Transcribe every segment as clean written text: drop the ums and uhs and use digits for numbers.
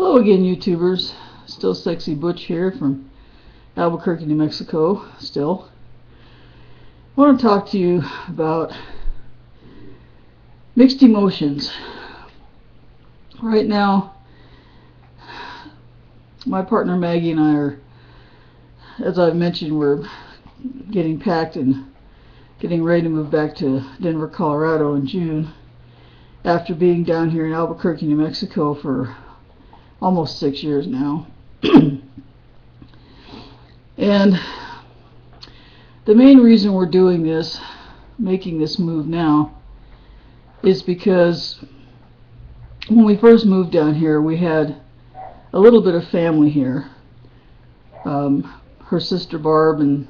Hello again, YouTubers. Still Sexy Butch here from Albuquerque, New Mexico. Still, I want to talk to you about mixed emotions. Right now, my partner Maggie and I are, as I've mentioned, we're getting packed and getting ready to move back to Denver, Colorado in June, after being down here in Albuquerque, New Mexico for almost 6 years now. And the main reason we're doing this, making this move now, is because when we first moved down here, we had a little bit of family here. Her sister Barb and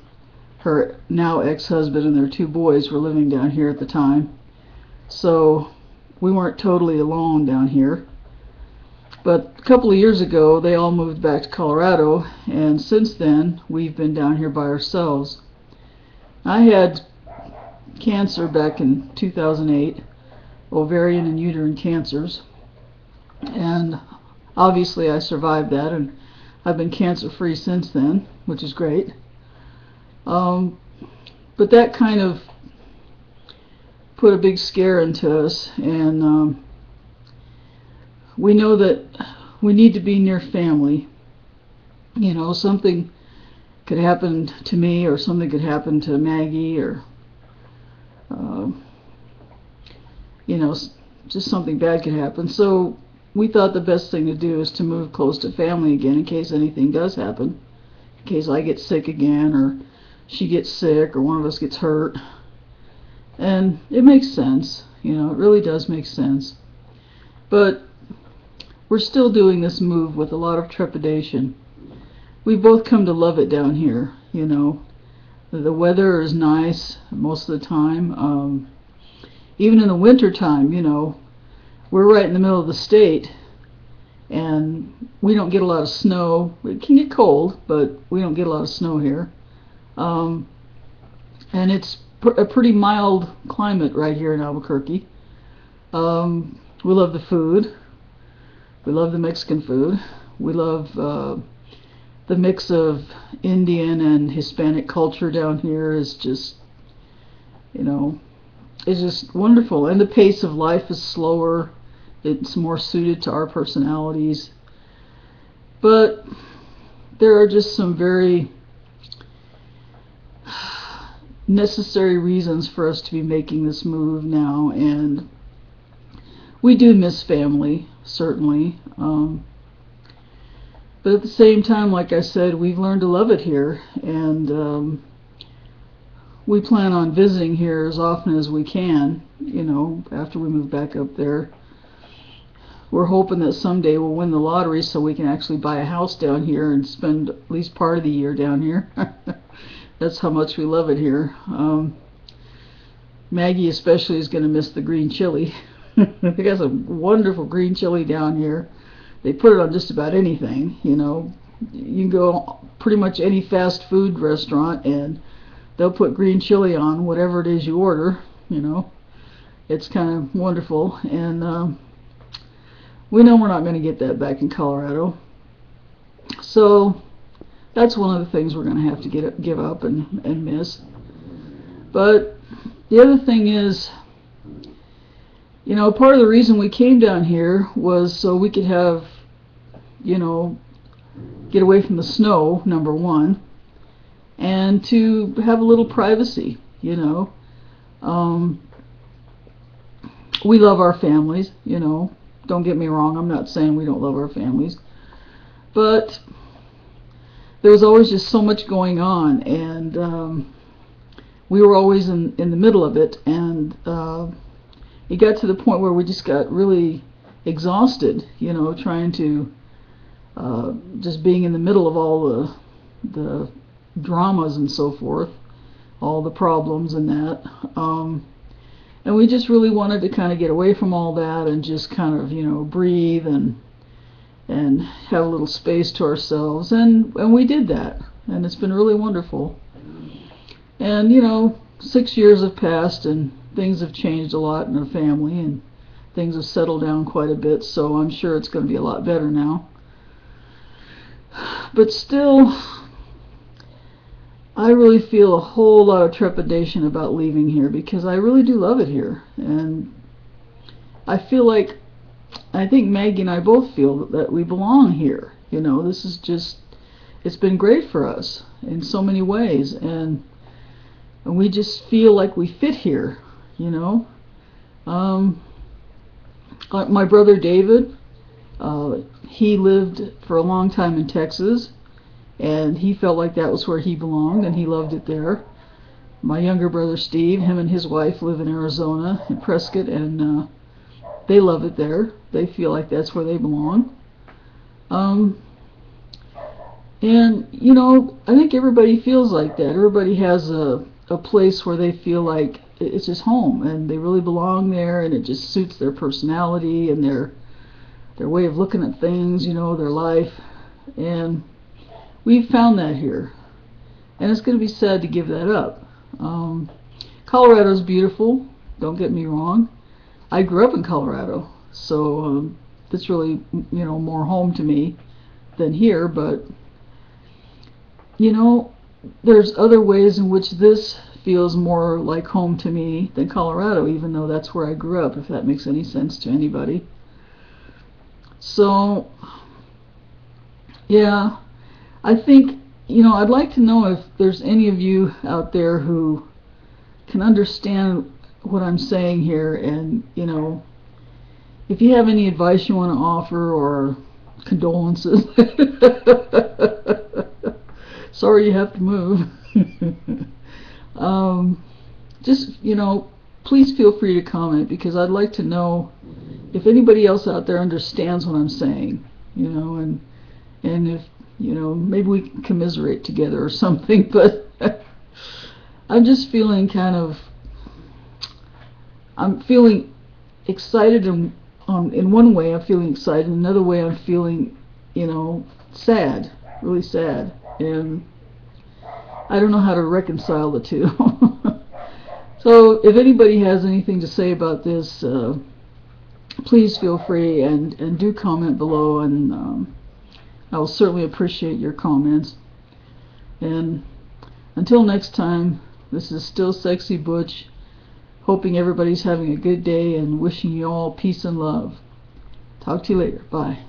her now ex-husband and their 2 boys were living down here at the time, so we weren't totally alone down here. But a couple of years ago, they all moved back to Colorado, and since then, we've been down here by ourselves. I had cancer back in 2008, ovarian and uterine cancers, and obviously I survived that, and I've been cancer-free since then, which is great. But that kind of put a big scare into us, and we know that we need to be near family. You know, something could happen to me, or something could happen to Maggie, or you know, just something bad could happen. So we thought the best thing to do is to move close to family again, in case anything does happen, in case I get sick again, or she gets sick, or one of us gets hurt. And it makes sense, you know, it really does make sense. But we're still doing this move with a lot of trepidation. We both come to love it down here, you know. The weather is nice most of the time. Even in the winter time, you know, we're right in the middle of the state, and we don't get a lot of snow. It can get cold, but we don't get a lot of snow here. And it's a pretty mild climate right here in Albuquerque. We love the food. We love the Mexican food. We love the mix of Indian and Hispanic culture down here is just, you know, it's just wonderful. And the pace of life is slower. It's more suited to our personalities. But there are just some very necessary reasons for us to be making this move now, and we do miss family, certainly, but at the same time, like I said, we've learned to love it here, and we plan on visiting here as often as we can, you know, after we move back up there. We're hoping that someday we'll win the lottery so we can actually buy a house down here and spend at least part of the year down here. That's how much we love it here. Maggie especially is going to miss the green chili. They got some wonderful green chili down here. They put it on just about anything, you know. You can go pretty much any fast food restaurant and they'll put green chili on whatever it is you order, you know. It's kind of wonderful, and we know we're not going to get that back in Colorado. So that's one of the things we're going to have to give up and miss. But the other thing is, you know, part of the reason we came down here was so we could have, you know, get away from the snow, number one, and to have a little privacy, you know. We love our families, you know. Don't get me wrong, I'm not saying we don't love our families. But there was always just so much going on, and we were always in the middle of it, and it got to the point where we just got really exhausted, you know, trying to just being in the middle of all the dramas and so forth, all the problems and that, and we just really wanted to kind of get away from all that and just kind of, you know, breathe and have a little space to ourselves, and we did that, and it's been really wonderful. And you know, 6 years have passed and things have changed a lot in our family, and things have settled down quite a bit, so I'm sure it's going to be a lot better now. But still, I really feel a whole lot of trepidation about leaving here because I really do love it here. And I feel like, I think Maggie and I both feel that we belong here. You know, this is just, it's been great for us in so many ways. And we just feel like we fit here, you know. My brother David, he lived for a long time in Texas, and he felt like that was where he belonged, and he loved it there. My younger brother Steve, him and his wife live in Arizona, in Prescott, and they love it there. They feel like that's where they belong. And, you know, I think everybody feels like that. Everybody has a place where they feel like it's just home, and they really belong there, and it just suits their personality and their way of looking at things, you know, their life. And we've found that here, and it's going to be sad to give that up. Colorado's beautiful, don't get me wrong. I grew up in Colorado, so it's really, you know, more home to me than here. But, you know, there's other ways in which this feels more like home to me than Colorado, even though that's where I grew up, if that makes any sense to anybody. So, yeah, I think, you know, I'd like to know if there's any of you out there who can understand what I'm saying here, and, you know, if you have any advice you want to offer or condolences. Sorry you have to move. Just, you know, please feel free to comment, because I'd like to know if anybody else out there understands what I'm saying, you know, and if, you know, maybe we can commiserate together or something. But I'm just feeling kind of, I'm feeling excited, and in one way I'm feeling excited, in another way I'm feeling, you know, sad, really sad, and I don't know how to reconcile the two. So if anybody has anything to say about this, please feel free and do comment below, and I will certainly appreciate your comments. And until next time, this is still Sexy Butch, hoping everybody's having a good day and wishing you all peace and love. Talk to you later. Bye.